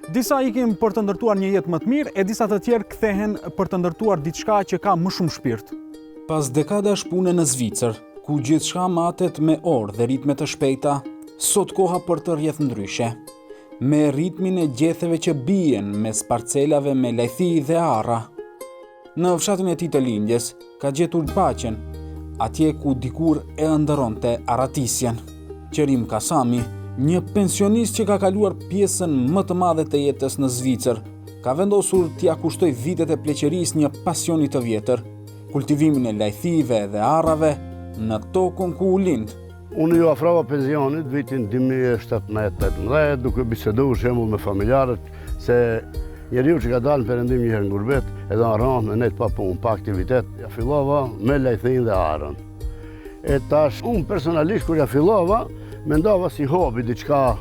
Disa ikin për të ndërtuar një jetë më të mirë, e disa të tjerë kthehen për të ndërtuar diçka që ka më shumë shpirt. Pas dekadash pune në Zvicër, ku gjithçka matet me orë dhe ritme të shpejta, sot koha për të rrjedh ndryshe. Me ritmin e gjetheve që bien mes parcelave me lajthi dhe arra. Në fshatin e tij të lindjes ka gjetur paqen, atje ku dikur e ëndërronte arratisjen. Qerim Kasami, një pensionist që ka kaluar pjesën më të madhe të jetës në Zvicër, ka vendosur t'ia kushtoj vitet e pleqërisë një pasioni të vjetër, kultivimin e lajthive dhe arrave në tokën ku u lind. Unë ju afrova pensionit vitin 2017-18, duke biseduar shembull me familjarët se njeriu që ka dalë në perëndim një herë në gurbet, edhe në rëndë me net pa punë, pa aktivitet, ja fillova me lajthin dhe arën. E tash, unë personalisht kur ja fillova, mendova si hobi, diçka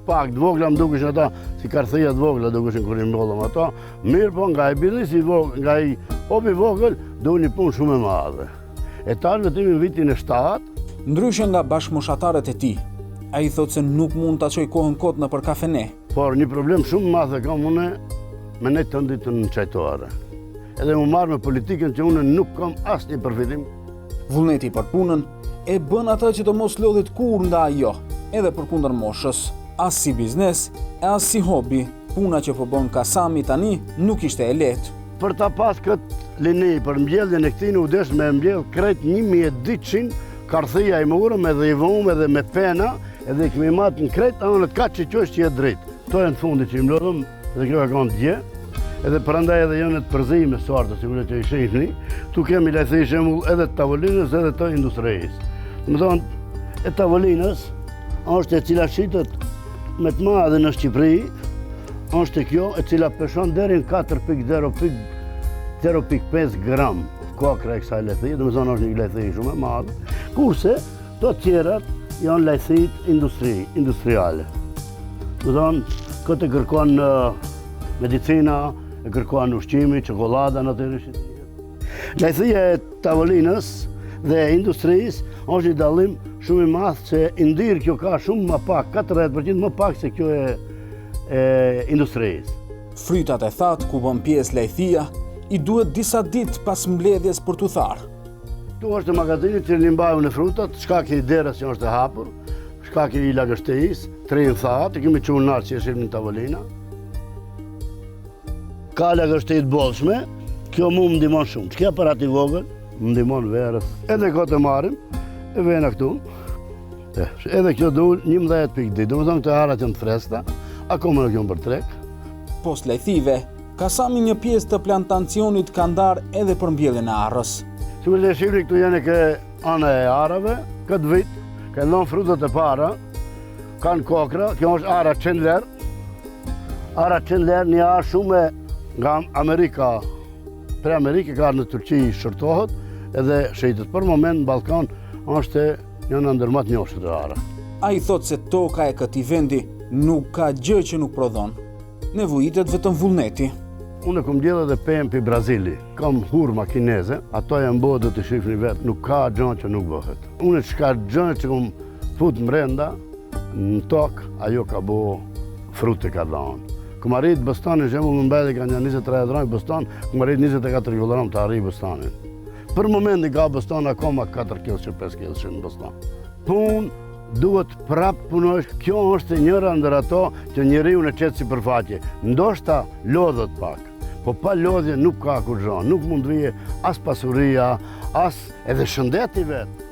pak të vogla, më dukeshin ata si karthia të vogla dukeshin kur i mbollëm ato, mirë po nga i biznesi vogël, nga i hobi vogël, do një punë shumë e madhe. E tash vetëm në vitin e 7, ndryshe nga bashkëmoshatarët e tij, ai thotë se nuk mund ta çojë kohën kot nëpër kafene. Por një problem shumë madh e kam unë me ne të nditën në qajtore. Edhe më marrë me politikën që unë nuk kam asnjë përfitim. Vullneti për punën e bën atë që të mos lodhet kur nga ajo, edhe përkundër moshës, as si biznes, e as si hobi. Puna që po bën Kasami tani nuk ishte e lehtë. Për ta pas këtë lini për mbjelljen e këtij u desh me mbjell krejt 1200 karthia i murëm edhe i vumë edhe me pena, edhe i kemi matë në krejt anët ka që qështë që e drejtë. To e në fundi që i mlodhëm, dhe kjo e kanë dje, edhe përandaj edhe janë të përzij me sartë, sigurisht që i shihni, tu kemi lajthi shembull edhe të tavolinës edhe të industrisë. Më thonë, e tavolinës është e cila shitet me të madhe në Shqipëri, është e kjo e cila peshon deri në 4.0.5 gram kokra e kësaj lajthi, dhe më thonë është një lajthi shumë e madhe, kurse të tjerat janë lajthit industriale. Më thonë, këtë e kërkon medicina, e kërkon ushqimi, çokolada në të rishit. Lajthia e tavolinës dhe industrisë është një dallim shumë i madh se i ndirë kjo ka shumë më pak, 40% më pak se kjo e industrisë. Frytat e thatë ku bën pjesë lajthia, i duhet disa ditë pas mbledhjes për t'u tharë. Tu është magazini që limbajmë në frutat, shkaki i derës që është e hapur, shkaki i lagështejis, 3 thatë, i kemi qunë nartë që eshim në tavolina. Ka lagështejit bollshme, kjo mu më ndimon shumë. Çka aparat i vogël, më ndimon verës. Edhe këtë e marim, e vena këtu. Edhe kjo duhet 11.2, do më thonë këtë harat janë të freskta, akoma nuk janë për trek. Post lajthive, Kasami një pjesë të plantacionit ka ndarë edhe për mbjelljen e arrës. Si me leshivri këtu janë ke ana e arave, këtë vit, ka lënë frutat e para, kanë kokra, kjo është ara Chandler. Ara Chandler një arë shumë nga Amerika, pre Amerike ka në Turqi shërtohet, edhe shejtët për moment në Balkan është janë ndërmat njohshëm të ara. Ai thotë se toka e këtij vendi nuk ka gjë që nuk prodhon. Nevojitet vetëm vullneti. Unë kom djelë edhe pemë për Brazili, kam hurma kineze, ato janë bëhet dhe të shifni vetë, nuk ka gjënë që nuk bëhet. Unë çka gjënë që kom fut mrenda, në tokë, ajo ka bo frutë ka dhanë. Kom arrit bëstanin, shemull në mbedi ka një 23 dronjë bëstan, kom arrit 24 kg të arrit bëstanin. Për momentin ka bëstan akoma 4 kg që 5 kg në bëstan. Punë duhet prapë punosh, kjo është njëra ndër ato që njeriu në qetë si përfaqe. Ndoshta lodhët pak, po pa lodhje nuk ka kur gjo, nuk mund vije as pasuria, as edhe shëndeti vetë.